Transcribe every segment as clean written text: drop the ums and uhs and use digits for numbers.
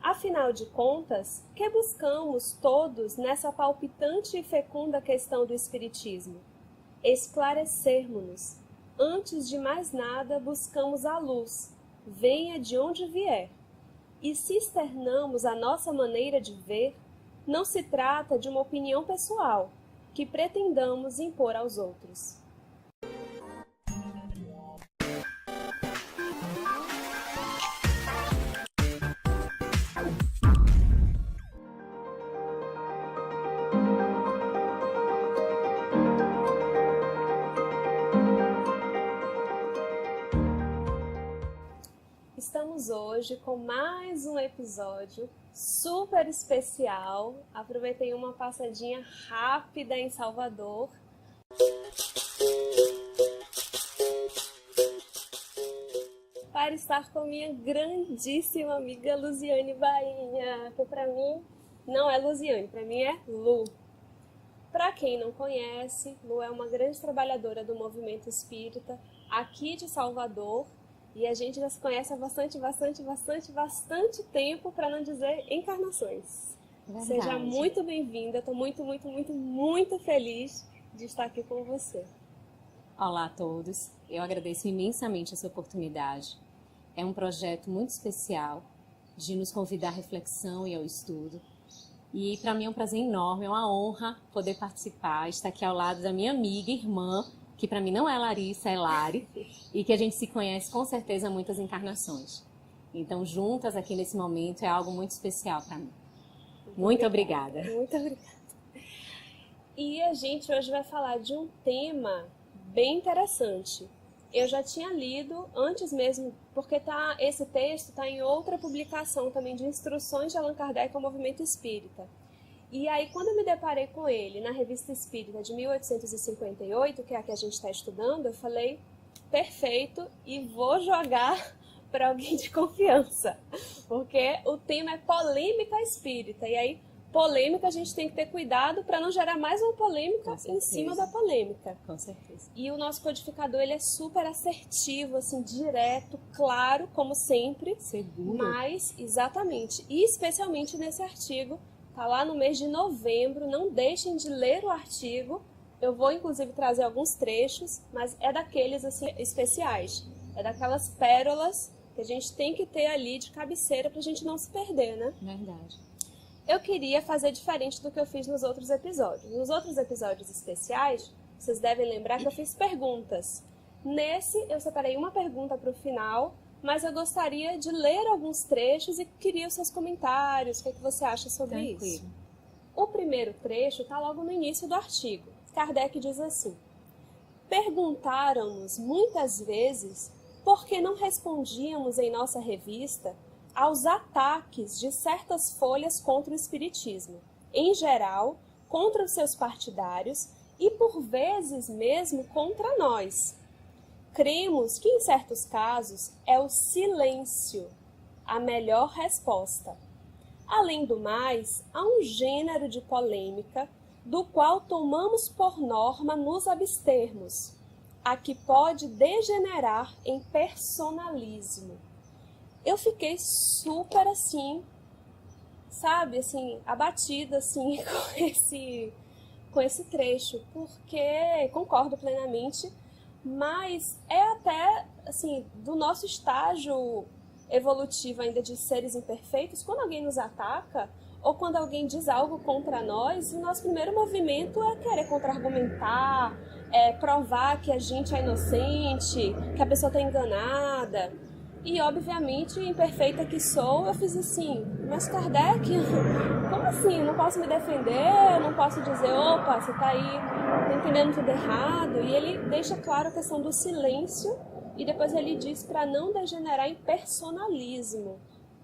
Afinal de contas, que buscamos todos nessa palpitante e fecunda questão do Espiritismo? Esclarecermos-nos. Antes de mais nada, buscamos a luz, venha de onde vier. E se externamos a nossa maneira de ver, não se trata de uma opinião pessoal, que pretendamos impor aos outros. Estamos hoje com mais um episódio super especial. Aproveitei uma passadinha rápida em Salvador. Para estar com minha grandíssima amiga Luziane Bainha, que para mim não é Luziane, para mim é Lu. Para quem não conhece, Lu é uma grande trabalhadora do movimento espírita aqui de Salvador. E a gente já se conhece há bastante tempo, para não dizer encarnações. Verdade. Seja muito bem-vinda, estou muito feliz de estar aqui com você. Olá a todos, eu agradeço imensamente essa oportunidade. É um projeto muito especial de nos convidar à reflexão e ao estudo. E para mim é um prazer enorme, é uma honra poder participar, estar aqui ao lado da minha amiga e irmã, que para mim não é Larissa, é Lari, e que a gente se conhece com certeza há muitas encarnações. Então, juntas aqui nesse momento é algo muito especial para mim. Muito obrigada. Muito obrigada. E a gente hoje vai falar de um tema bem interessante. Eu já tinha lido antes mesmo, porque esse texto está em outra publicação também de instruções de Allan Kardec ao movimento espírita. E aí, quando eu me deparei com ele na Revista Espírita de 1858, que é a que a gente está estudando, eu falei, perfeito, e vou jogar para alguém de confiança, porque o tema é polêmica espírita, e aí, polêmica, a gente tem que ter cuidado para não gerar mais uma polêmica em cima da polêmica. Com certeza. E o nosso codificador, ele é super assertivo, assim, direto, claro, como sempre. Seguro. Mas, exatamente, e especialmente nesse artigo, está lá no mês de novembro, não deixem de ler o artigo. Eu vou, inclusive, trazer alguns trechos, mas é daqueles, assim, especiais. É daquelas pérolas que a gente tem que ter ali de cabeceira para a gente não se perder, né? Verdade. Eu queria fazer diferente do que eu fiz nos outros episódios. Nos outros episódios especiais, vocês devem lembrar que eu fiz perguntas. Nesse, eu separei uma pergunta para o final, mas eu gostaria de ler alguns trechos e queria os seus comentários, o que você acha sobre isso. O primeiro trecho está logo no início do artigo. Kardec diz assim: perguntaram-nos muitas vezes por que não respondíamos em nossa revista aos ataques de certas folhas contra o Espiritismo, em geral, contra os seus partidários e por vezes mesmo contra nós. Cremos que, em certos casos, é o silêncio a melhor resposta. Além do mais, há um gênero de polêmica do qual tomamos por norma nos abstermos, a que pode degenerar em personalismo. Eu fiquei super assim, sabe, assim, abatida assim, com esse trecho, porque concordo plenamente. Mas é até, assim, do nosso estágio evolutivo ainda de seres imperfeitos, quando alguém nos ataca ou quando alguém diz algo contra nós, o nosso primeiro movimento é querer contra-argumentar, provar que a gente é inocente, que a pessoa está enganada. E, obviamente, imperfeita que sou, eu fiz assim, mas Kardec, como assim? Eu não posso me defender, eu não posso dizer, opa, você está aí, tá entendendo tudo errado. E ele deixa claro a questão do silêncio e depois ele diz para não degenerar em personalismo.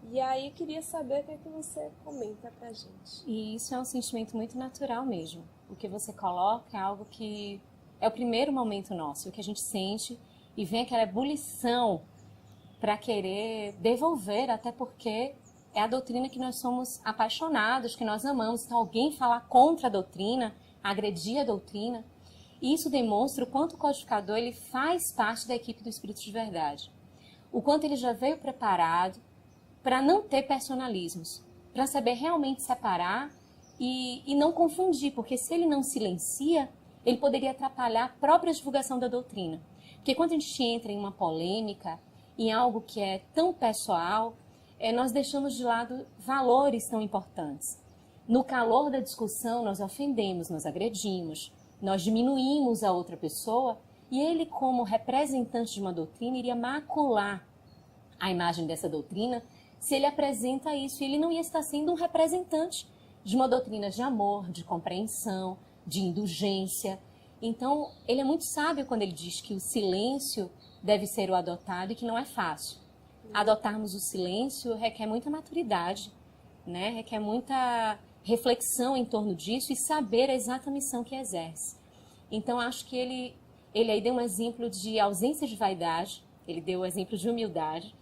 E aí queria saber o que é que você comenta pra gente. E isso é um sentimento muito natural mesmo. O que você coloca é algo que é o primeiro momento nosso, o que a gente sente e vem aquela ebulição para querer devolver, até porque é a doutrina que nós somos apaixonados, que nós amamos. Então, alguém falar contra a doutrina, agredir a doutrina, e isso demonstra o quanto o codificador ele faz parte da equipe do Espírito de Verdade. O quanto ele já veio preparado para não ter personalismos, para saber realmente separar e não confundir, porque se ele não silencia, ele poderia atrapalhar a própria divulgação da doutrina. Porque quando a gente entra em uma polêmica, em algo que é tão pessoal, nós deixamos de lado valores tão importantes. No calor da discussão, nós ofendemos, nós agredimos, nós diminuímos a outra pessoa, e ele, como representante de uma doutrina, iria macular a imagem dessa doutrina se ele apresenta isso. E ele não ia estar sendo um representante de uma doutrina de amor, de compreensão, de indulgência. Então, ele é muito sábio quando ele diz que o silêncio deve ser o adotado e que não é fácil. Adotarmos o silêncio requer muita maturidade, né? Requer muita reflexão em torno disso e saber a exata missão que exerce. Então, acho que ele aí deu um exemplo de ausência de vaidade, ele deu um exemplo de humildade,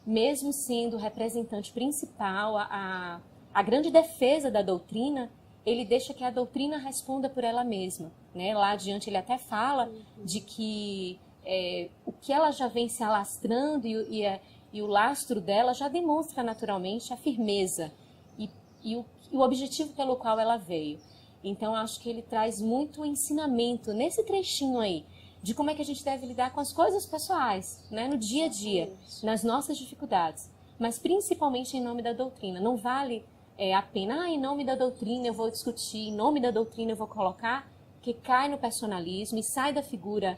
mesmo sendo o representante principal, a grande defesa da doutrina, ele deixa que a doutrina responda por ela mesma, né? Lá adiante ele até fala de que o que ela já vem se alastrando e o lastro dela já demonstra naturalmente a firmeza e o objetivo pelo qual ela veio. Então, acho que ele traz muito ensinamento nesse trechinho aí, de como é que a gente deve lidar com as coisas pessoais, né? No dia a dia, nas nossas dificuldades, mas principalmente em nome da doutrina. Não vale a pena, em nome da doutrina eu vou discutir, em nome da doutrina eu vou colocar, que cai no personalismo e sai da figura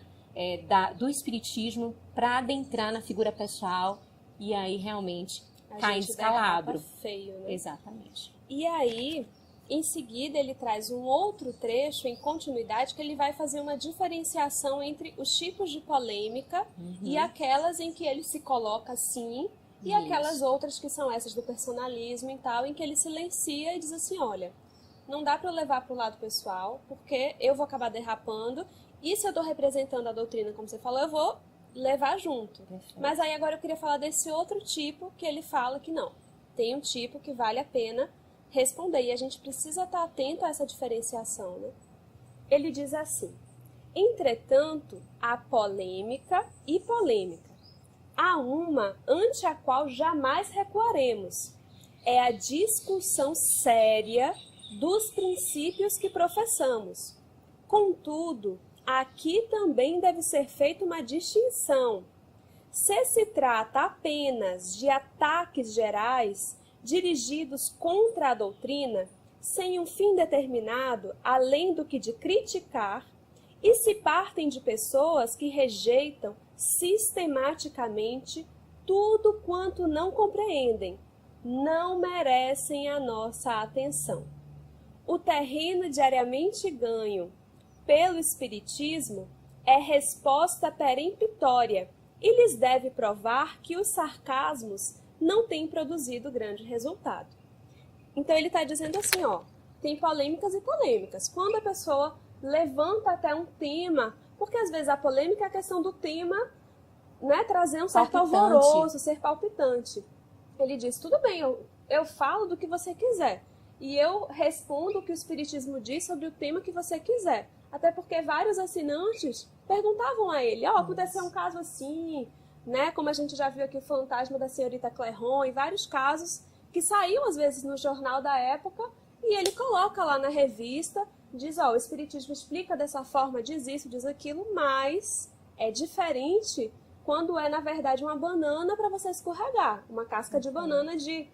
do espiritismo para adentrar na figura pessoal e aí realmente cai em descalabro. Feio, né? Exatamente. E aí, em seguida, ele traz um outro trecho em continuidade que ele vai fazer uma diferenciação entre os tipos de polêmica e aquelas em que ele se coloca assim e aquelas outras que são essas do personalismo e tal, em que ele silencia e diz assim, olha, não dá para eu levar para o lado pessoal, porque eu vou acabar derrapando, e se eu estou representando a doutrina, como você falou, eu vou levar junto. Perfeito. Mas aí agora eu queria falar desse outro tipo que ele fala que não, tem um tipo que vale a pena responder, e a gente precisa estar atento a essa diferenciação, né? Ele diz assim, entretanto, há polêmica e polêmica. Há uma ante a qual jamais recuaremos. É a discussão séria dos princípios que professamos. Contudo, aqui também deve ser feita uma distinção. Se trata apenas de ataques gerais dirigidos contra a doutrina, sem um fim determinado, além do que de criticar, e se partem de pessoas que rejeitam sistematicamente tudo quanto não compreendem, não merecem a nossa atenção. O terreno diariamente ganho pelo Espiritismo é resposta peremptória e lhes deve provar que os sarcasmos não têm produzido grande resultado. Então ele está dizendo assim, ó, tem polêmicas e polêmicas. Quando a pessoa levanta até um tema, porque às vezes a polêmica é a questão do tema, né, trazer um certo alvoroço, ser palpitante. Ele diz, tudo bem, eu falo do que você quiser. E eu respondo o que o Espiritismo diz sobre o tema que você quiser. Até porque vários assinantes perguntavam a ele, aconteceu um caso assim, né? Como a gente já viu aqui o fantasma da senhorita Clairron e vários casos que saíam às vezes no jornal da época e ele coloca lá na revista, diz, o Espiritismo explica dessa forma, diz isso, diz aquilo, mas é diferente quando é, na verdade, uma banana para você escorregar, uma casca de banana de,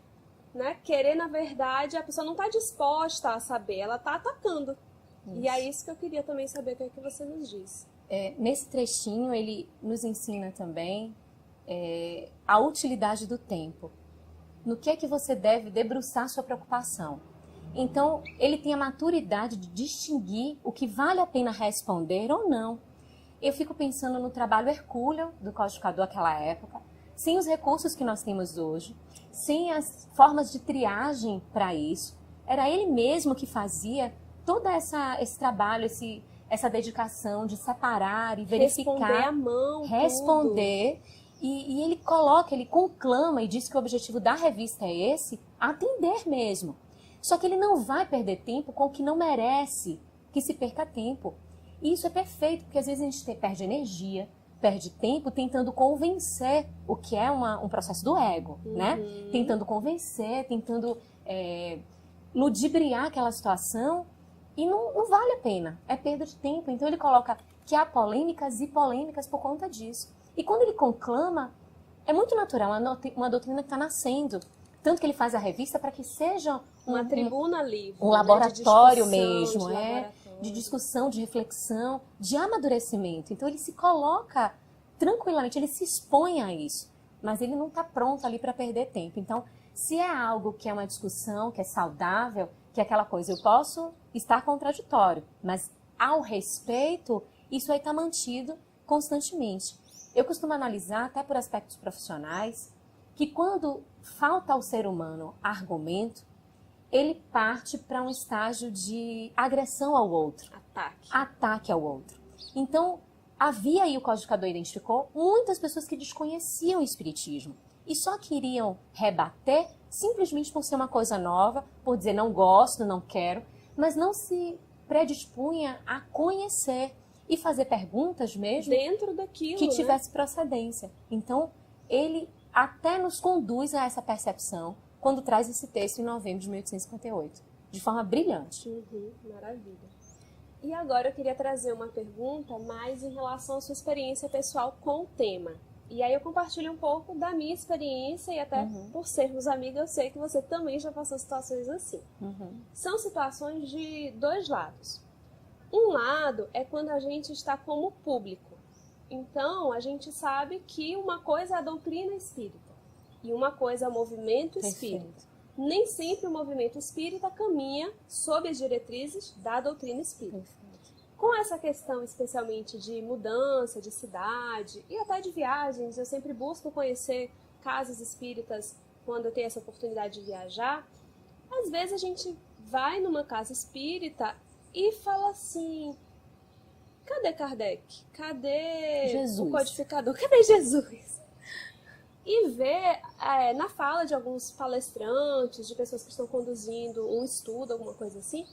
né, querer, na verdade, a pessoa não está disposta a saber, ela está atacando. Isso. E é isso que eu queria também saber o que é que você nos diz. Nesse trechinho, ele nos ensina também a utilidade do tempo. No que é que você deve debruçar sua preocupação. Então, ele tem a maturidade de distinguir o que vale a pena responder ou não. Eu fico pensando no trabalho hercúleo do codificador daquela época, sem os recursos que nós temos hoje, sem as formas de triagem para isso. Era ele mesmo que fazia todo esse trabalho, essa dedicação de separar e verificar. Responder à mão. Responder. E ele coloca, ele conclama e diz que o objetivo da revista é esse, atender mesmo. Só que ele não vai perder tempo com o que não merece que se perca tempo. E isso é perfeito, porque às vezes a gente perde energia, perde tempo tentando convencer, o que é um processo do ego, né? Tentando convencer, tentando ludibriar aquela situação, e não vale a pena, é perda de tempo. Então ele coloca que há polêmicas e polêmicas por conta disso. E quando ele conclama, é muito natural, uma doutrina que está nascendo. Tanto que ele faz a revista para que seja uma tribuna livre, um laboratório mesmo, de discussão, de reflexão, de amadurecimento. Então ele se coloca tranquilamente, ele se expõe a isso, mas ele não está pronto ali para perder tempo. Então, se é algo que é uma discussão, que é saudável, que é aquela coisa, eu posso estar contraditório, mas ao respeito, isso aí está mantido constantemente. Eu costumo analisar, até por aspectos profissionais, que quando falta ao ser humano argumento, ele parte para um estágio de agressão ao outro. Ataque ao outro. Então, havia aí, o codificador identificou, muitas pessoas que desconheciam o espiritismo e só queriam rebater simplesmente por ser uma coisa nova, por dizer não gosto, não quero, mas não se predispunha a conhecer e fazer perguntas mesmo dentro daquilo, que tivesse procedência. Então, ele até nos conduz a essa percepção quando traz esse texto em novembro de 1858, de forma brilhante. Maravilha. E agora eu queria trazer uma pergunta mais em relação à sua experiência pessoal com o tema. E aí eu compartilho um pouco da minha experiência e até por sermos amigas, eu sei que você também já passou situações assim. São situações de dois lados. Um lado é quando a gente está como público. Então, a gente sabe que uma coisa é a doutrina espírita e uma coisa é o movimento espírita. Nem sempre o movimento espírita caminha sob as diretrizes da doutrina espírita. Com essa questão especialmente de mudança de cidade e até de viagens, eu sempre busco conhecer casas espíritas quando eu tenho essa oportunidade de viajar. Às vezes a gente vai numa casa espírita e fala assim: cadê Kardec? Cadê Jesus? O codificador? Cadê Jesus? E ver na fala de alguns palestrantes, de pessoas que estão conduzindo um estudo, alguma coisa assim,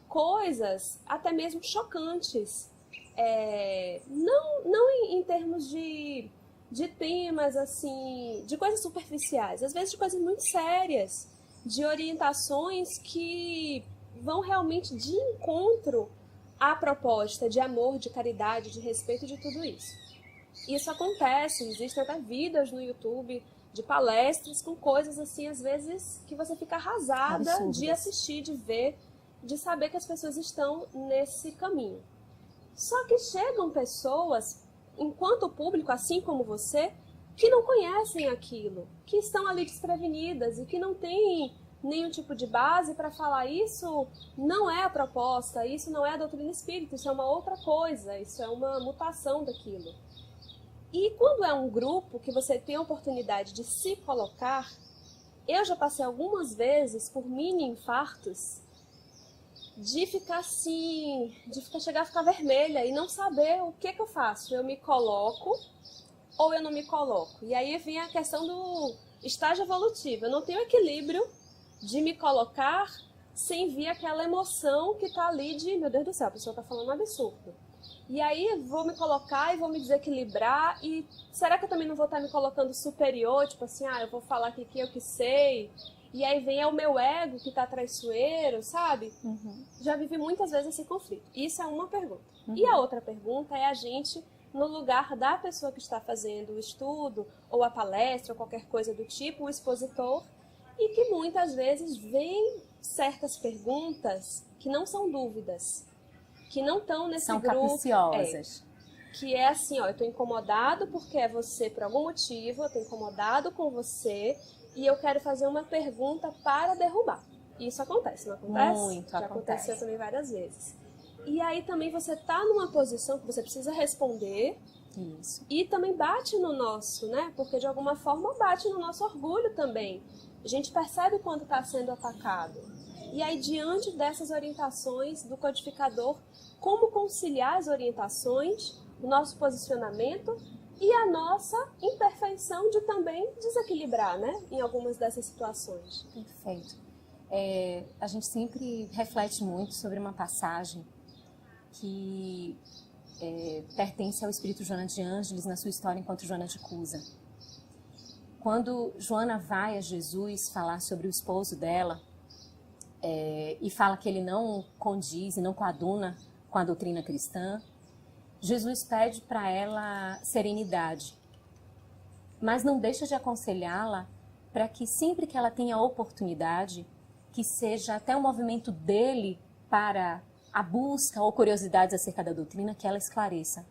coisas até mesmo chocantes. Não em termos de temas assim, de coisas superficiais, às vezes de coisas muito sérias, de orientações que vão realmente de encontro à proposta de amor, de caridade, de respeito, de tudo isso. Isso acontece, existem até vídeos no YouTube de palestras com coisas assim, às vezes, que você fica arrasada absurdas de assistir, de ver, de saber que as pessoas estão nesse caminho. Só que chegam pessoas, enquanto público, assim como você, que não conhecem aquilo, que estão ali desprevenidas e que não têm nenhum tipo de base para falar: isso não é a proposta, isso não é a doutrina espírita, isso é uma outra coisa, isso é uma mutação daquilo. E quando é um grupo que você tem a oportunidade de se colocar, eu já passei algumas vezes por mini infartos de ficar assim, chegar a ficar vermelha e não saber o que eu faço. Eu me coloco ou eu não me coloco? E aí vem a questão do estágio evolutivo. Eu não tenho equilíbrio de me colocar sem vir aquela emoção que tá ali de: meu Deus do céu, a pessoa tá falando um absurdo. E aí vou me colocar e vou me desequilibrar, e será que eu também não vou estar me colocando superior, tipo assim, eu vou falar aqui que eu que sei, e aí vem o meu ego que tá traiçoeiro, sabe? Já vivi muitas vezes esse conflito. Isso é uma pergunta. E a outra pergunta é a gente, no lugar da pessoa que está fazendo o estudo, ou a palestra, ou qualquer coisa do tipo, o expositor, e que muitas vezes vem certas perguntas que não são dúvidas, que não estão nesse são grupo. capciosas. Que é assim, eu tô incomodado porque é você por algum motivo, eu tô incomodado com você e eu quero fazer uma pergunta para derrubar. Isso acontece, não acontece? Muito Já aconteceu também várias vezes. E aí também você tá numa posição que você precisa responder. Isso. E também bate no nosso, né? Porque de alguma forma bate no nosso orgulho também. A gente percebe quando está sendo atacado. E aí, diante dessas orientações do codificador, como conciliar as orientações, o nosso posicionamento e a nossa imperfeição de também desequilibrar, né? Em algumas dessas situações. Perfeito. A gente sempre reflete muito sobre uma passagem que pertence ao espírito Joana de Ângeles na sua história enquanto Joana de Cusa. Quando Joana vai a Jesus falar sobre o esposo dela, e fala que ele não condiz e não coaduna com a doutrina cristã, Jesus pede para ela serenidade, mas não deixa de aconselhá-la para que sempre que ela tenha oportunidade, que seja até um movimento dele para a busca ou curiosidades acerca da doutrina, que ela esclareça,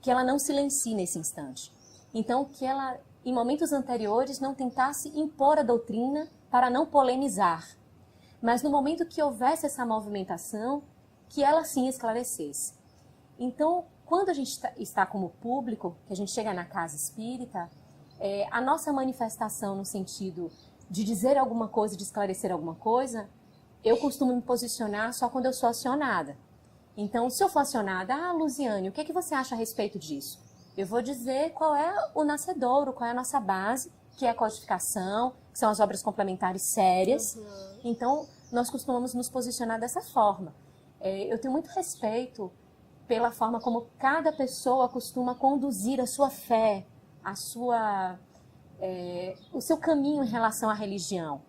que ela não silencie nesse instante. Então, que ela, em momentos anteriores, não tentasse impor a doutrina para não polemizar, mas no momento que houvesse essa movimentação, que ela sim esclarecesse. Então, quando a gente está como público, que a gente chega na casa espírita, a nossa manifestação no sentido de dizer alguma coisa, de esclarecer alguma coisa, eu costumo me posicionar só quando eu sou acionada. Então, se eu for acionada, Luziane, o que é que você acha a respeito disso? Eu vou dizer qual é o nascedouro, qual é a nossa base, que é a codificação, que são as obras complementares sérias. Então, nós costumamos nos posicionar dessa forma. Eu tenho muito respeito pela forma como cada pessoa costuma conduzir a sua fé, o seu caminho em relação à religião.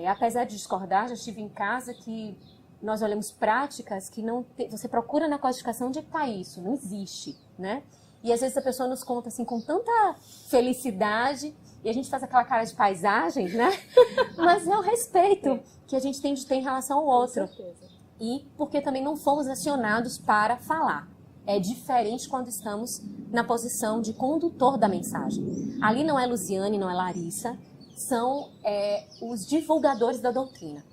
Apesar de discordar, já estive em casa que nós olhamos práticas que você procura na codificação onde está isso, não existe, né? E às vezes a pessoa nos conta assim com tanta felicidade e a gente faz aquela cara de paisagem, né? Mas é o respeito que a gente tem de ter em relação ao outro. Com certeza. E porque também não fomos acionados para falar. É diferente quando estamos na posição de condutor da mensagem. Ali não é Luziane, não é Larissa, são os divulgadores da doutrina.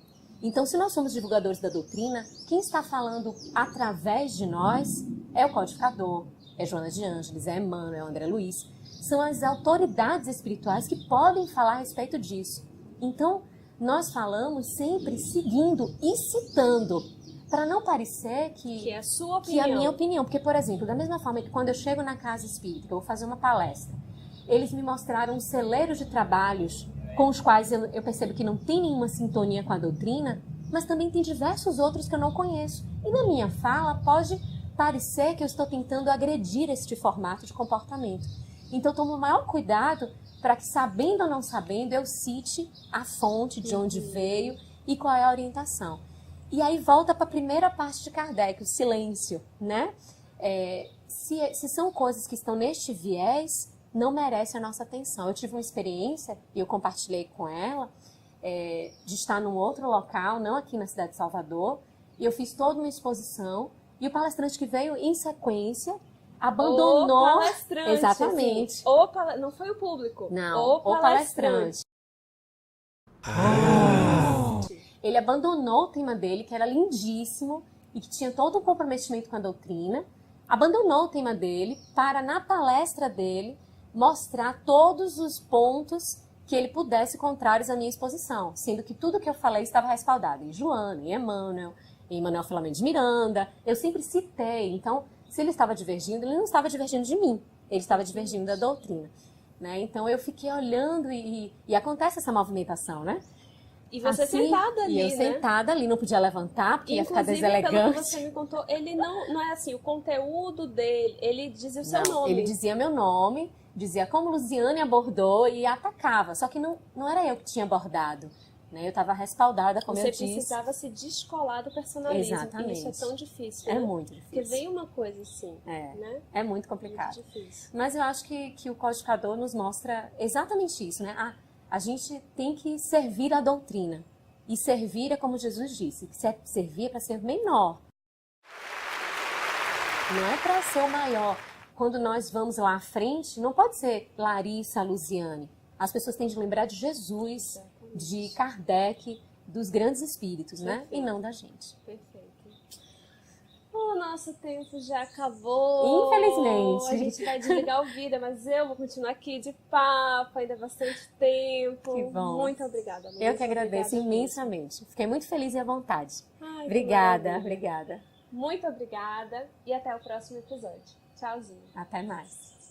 Então, se nós somos divulgadores da doutrina, quem está falando através de nós é o codificador, é Joana de Ângeles, é Emmanuel, é André Luiz. São as autoridades espirituais que podem falar a respeito disso. Então, nós falamos sempre seguindo e citando, para não parecer que é a sua opinião. Que é a minha opinião. Porque, por exemplo, da mesma forma que quando eu chego na casa espírita, eu vou fazer uma palestra, eles me mostraram um celeiro de trabalhos com os quais eu percebo que não tem nenhuma sintonia com a doutrina, mas também tem diversos outros que eu não conheço. E na minha fala pode parecer que eu estou tentando agredir este formato de comportamento. Então eu tomo o maior cuidado para que, sabendo ou não sabendo, eu cite a fonte de onde veio e qual é a orientação. E aí volta para a primeira parte de Kardec, o silêncio, né? Se são coisas que estão neste viés, não merece a nossa atenção. Eu tive uma experiência, e eu compartilhei com ela, de estar num outro local, não aqui na cidade de Salvador, e eu fiz toda uma exposição, e o palestrante que veio em sequência abandonou... O palestrante. Exatamente. Assim, não foi o público. Não, o palestrante. Ele abandonou o tema dele, que era lindíssimo, e que tinha todo um comprometimento com a doutrina, abandonou o tema dele para, na palestra dele, mostrar todos os pontos que ele pudesse contrários à minha exposição, sendo que tudo que eu falei estava respaldado em Joana, em Emmanuel Filamentos de Miranda, eu sempre citei. Então, se ele estava divergindo, ele não estava divergindo de mim, ele estava divergindo da doutrina, né? Então, eu fiquei olhando e acontece essa movimentação, né? E você assim, sentada ali, e eu né? sentada ali, não podia levantar, porque ia ficar deselegante. Pelo que você me contou, ele não é assim, o conteúdo dele, ele dizia o seu nome. Ele dizia meu nome, dizia como Luziane abordou e atacava. Só que não era eu que tinha abordado, né? Eu estava respaldada, como eu disse. Você precisava se descolar do personalismo. Exatamente. E isso é tão difícil, É né? muito difícil. Porque vem uma coisa assim, né? É muito complicado. Muito difícil. Mas eu acho que o codificador nos mostra exatamente isso, né? A gente tem que servir a doutrina. E servir é como Jesus disse, que servir é para ser menor. Não é para ser o maior. Quando nós vamos lá à frente, não pode ser Larissa, Luziane. As pessoas têm de lembrar de Jesus, de Kardec, dos grandes espíritos, né? Perfeito. E não da gente. Perfeito. O nosso tempo já acabou. Infelizmente. A gente vai desligar o vídeo, mas eu vou continuar aqui de papo, ainda bastante tempo. Que bom. Muito obrigada, Luísa. Eu que agradeço imensamente. Fiquei muito feliz e à vontade. Ai, Obrigada, obrigada. Muito obrigada e até o próximo episódio. Tchauzinho. Até mais.